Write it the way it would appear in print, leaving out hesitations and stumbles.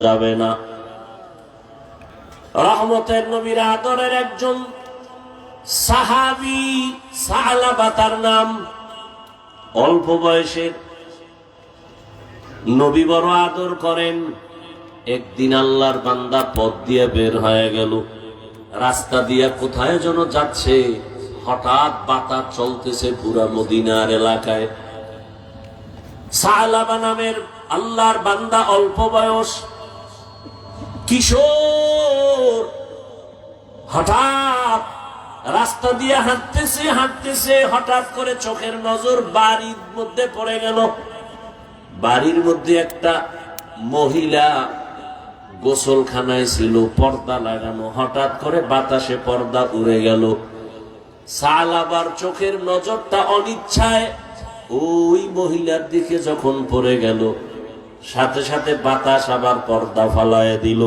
যাবে না। রহমতের নবীর আদরের একজন সাহাবী সালাবা তার নাম, অল্প বয়সের, নবী বড় আদর করেন। একদিন আল্লাহর বান্দা পথ দিয়ে বের হয়ে গেল, রাস্তা দিয়ে কোথায় যেন যাচ্ছে, হঠাৎ বাতাস চলতেছে পুরা মদিনার এলাকায়। সালাবা নামের আল্লাহর বান্দা অল্প বয়স কিশোর, হঠাৎ রাস্তা দিয়ে হাঁটতেছে, হঠাৎ করে চোখের নজর বাড়ির মধ্যে পড়ে গেল। বাড়ির মধ্যে একটা মহিলা গোসলখানায় ছিল, পর্দা লাগানো। হঠাৎ করে বাতাসে পর্দা উড়ে গেল। সালাবার চোখের নজরটা অনিচ্ছায় ওই মহিলার দিকে যখন পড়ে গেল, সাথে সাথে বাতাস আবার পর্দা ফালায় দিল।